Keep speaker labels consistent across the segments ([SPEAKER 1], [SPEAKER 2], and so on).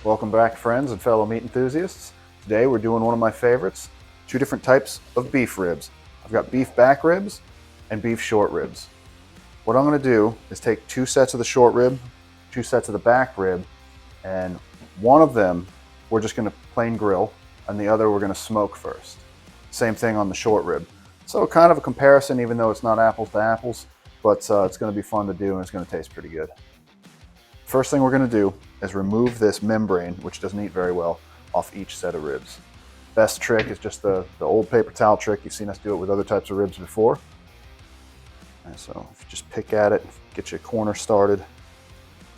[SPEAKER 1] Welcome back, friends and fellow meat enthusiasts. Today we're doing one of my favorites, two different types of beef ribs. I've got beef back ribs and beef short ribs. What I'm going to do is take two sets of the short rib, two sets of the back rib, and one of them we're just going to plain grill, and the other we're going to smoke first. Same thing on the short rib. So kind of a comparison, even though it's not apples to apples, but it's going to be fun to do and it's going to taste pretty good. First thing we're going to do is remove this membrane, which doesn't eat very well, off each set of ribs. Best trick is just the old paper towel trick. You've seen us do it with other types of ribs before. And so if you just pick at it, get your corner started,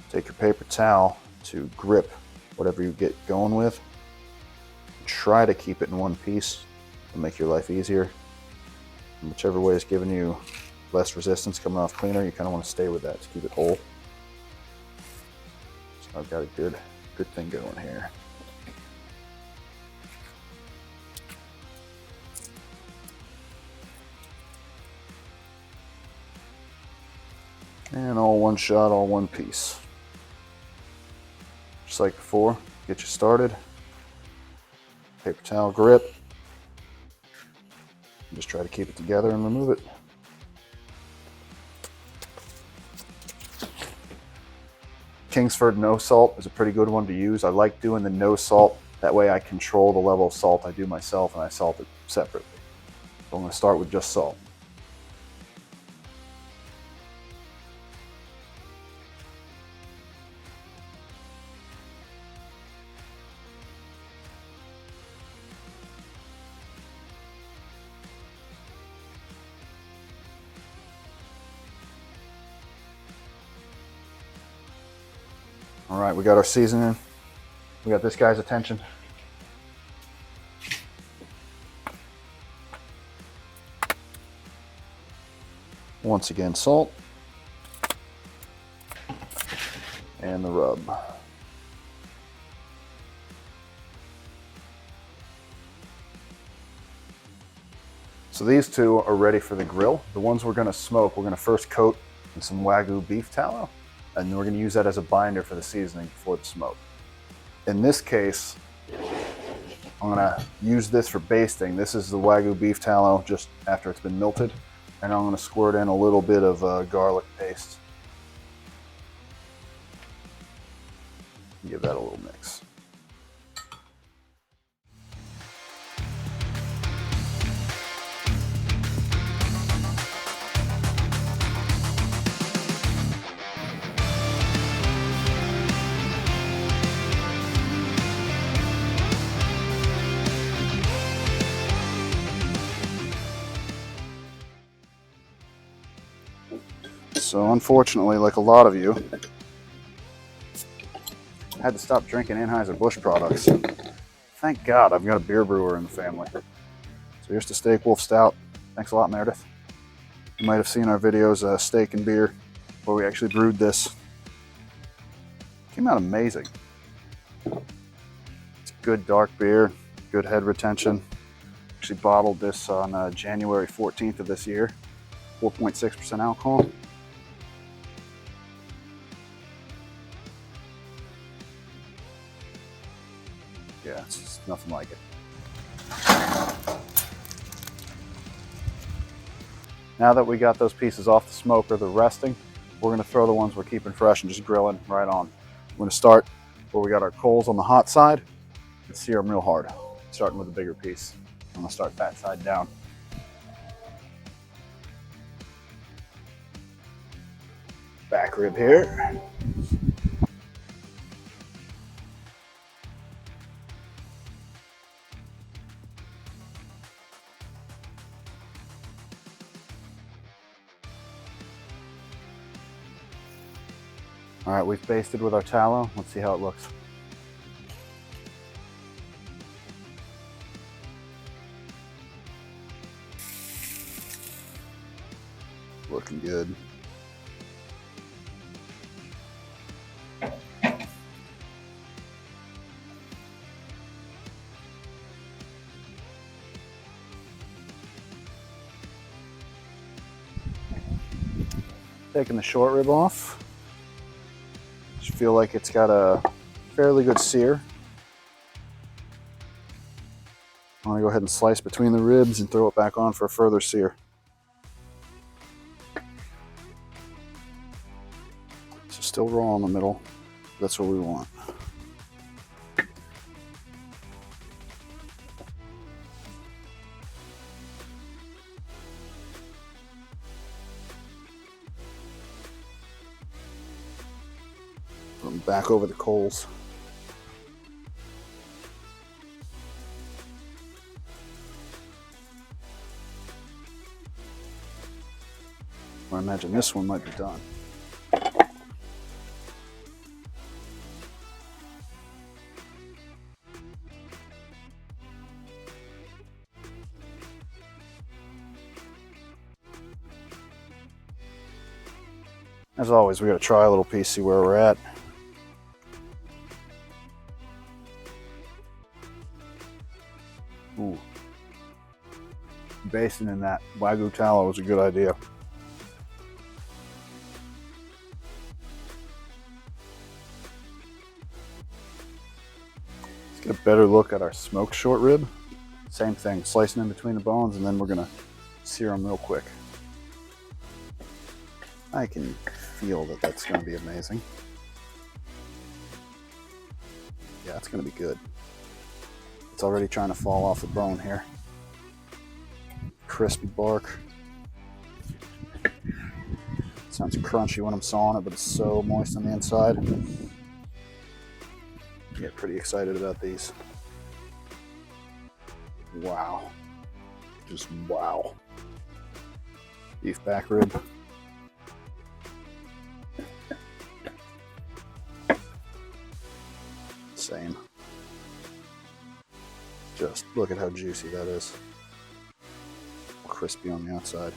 [SPEAKER 1] take your paper towel to grip whatever you get going with. Try to keep it in one piece to make your life easier. And whichever way is giving you less resistance coming off cleaner, you kind of want to stay with that to keep it whole. So I've got a good thing going here. And all one shot, all one piece. Just like before, get you started. Paper towel grip. Just try to keep it together and remove it. Kingsford no salt is a pretty good one to use. I like doing the no salt. That way I control the level of salt I do myself and I salt it separately. So I'm going to start with just salt. All right, we got our seasoning. We got this guy's attention. Once again, salt. And the rub. So these two are ready for the grill. The ones we're gonna smoke, we're gonna first coat in some Wagyu beef tallow, and we're going to use that as a binder for the seasoning before the smoke. In this case, I'm going to use this for basting. This is the Wagyu beef tallow just after it's been melted, and I'm going to squirt in a little bit of garlic paste. Give that a little mix. So unfortunately, like a lot of you, I had to stop drinking Anheuser-Busch products. Thank God I've got a beer brewer in the family. So here's the Steak Wolf Stout. Thanks a lot, Meredith. You might have seen our videos, Steak and Beer, where we actually brewed this. Came out amazing. It's good dark beer, good head retention. Actually bottled this on January 14th of this year. 4.6% alcohol. Yeah, it's just nothing like it. Now that we got those pieces off the smoker, they're resting, we're going to throw the ones we're keeping fresh and just grilling right on. I'm going to start where we got our coals on the hot side and sear them real hard, starting with a bigger piece. I'm going to start that side down. Back rib here. All right, we've basted with our tallow. Let's see how it looks. Looking good. Taking the short rib off. Just feel like it's got a fairly good sear. I'm gonna go ahead and slice between the ribs and throw it back on for a further sear. So still raw in the middle. That's what we want. Put them back over the coals. I imagine this one might be done. As always, we gotta try a little piece, see where we're at. Ooh. Basting in that Wagyu tallow was a good idea. Let's get a better look at our smoked short rib. Same thing, slicing in between the bones, and then we're gonna sear them real quick. I can feel that that's gonna be amazing. Yeah, it's gonna be good. It's already trying to fall off the bone here. Crispy bark. Sounds crunchy when I'm sawing it, but it's so moist on the inside. I get pretty excited about these. Wow. Just wow. Beef back rib. Same. Just look at how juicy that is. Crispy on the outside.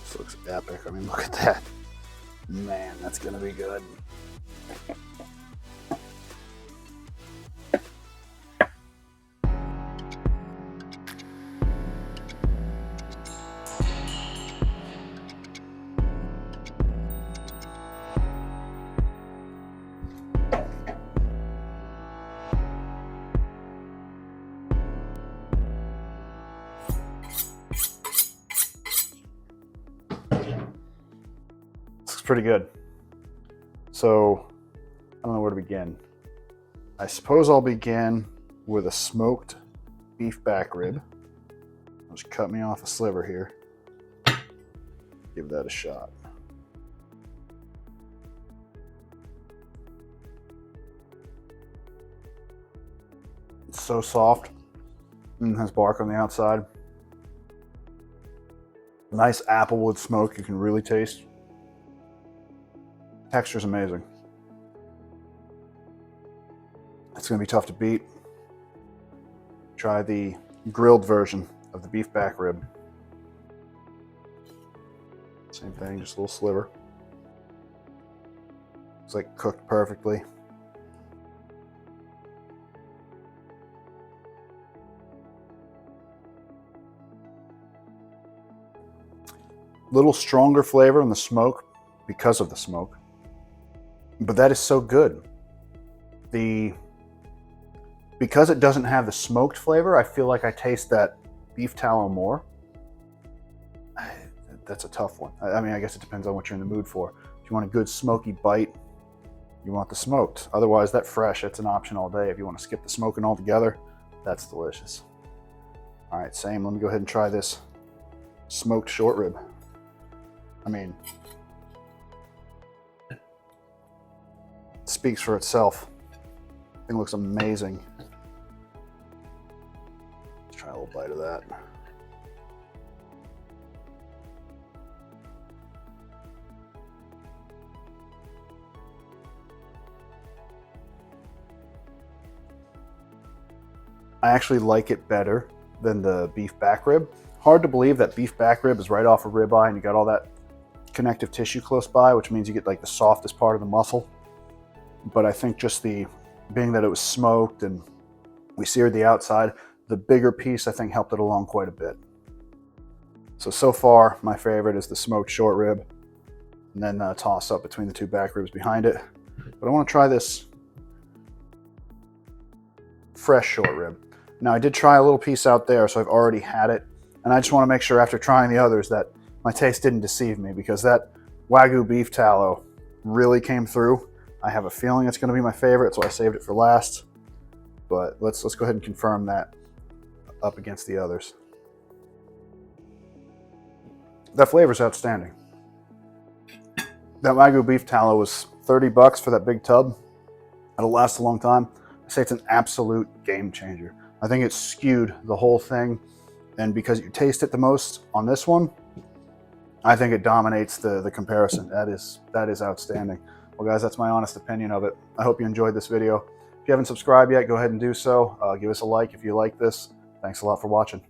[SPEAKER 1] This looks epic. I mean, look at that. Man, that's gonna be good. Pretty good. So I don't know where to begin. I suppose I'll begin with a smoked beef back rib. I'll just cut me off a sliver here. Give that a shot. It's so soft and has bark on the outside. Nice applewood smoke you can really taste. Texture's amazing. It's gonna be tough to beat. Try the grilled version of the beef back rib. Same thing, just a little sliver. It's like cooked perfectly. Little stronger flavor in the smoke because of the smoke. But that is so good. Because it doesn't have the smoked flavor, I feel like I taste that beef tallow more. That's a tough one. I mean, I guess it depends on what you're in the mood for. If you want a good smoky bite, you want the smoked. Otherwise, that fresh, it's an option all day. If you want to skip the smoking altogether, that's delicious. All right, same. Let me go ahead and try this smoked short rib. I mean, speaks for itself. It looks amazing. Let's try a little bite of that. I actually like it better than the beef back rib. Hard to believe that beef back rib is right off a ribeye and you got all that connective tissue close by, which means you get like the softest part of the muscle. But I think just being that it was smoked and we seared the outside, the bigger piece I think helped it along quite a bit. So far, my favorite is the smoked short rib, and then toss up between the two back ribs behind it. But I want to try this fresh short rib. Now, I did try a little piece out there, so I've already had it, and I just want to make sure after trying the others that my taste didn't deceive me, because that Wagyu beef tallow really came through. I have a feeling it's going to be my favorite, so I saved it for last. But let's go ahead and confirm that up against the others. That flavor's outstanding. That Wagyu beef tallow was 30 bucks for that big tub. It'll last a long time. I say it's an absolute game changer. I think it skewed the whole thing, and because you taste it the most on this one, I think it dominates the comparison. That is outstanding. Well, guys, that's my honest opinion of it. I hope you enjoyed this video. If you haven't subscribed yet, go ahead and do so. Give us a like if you like this. Thanks a lot for watching.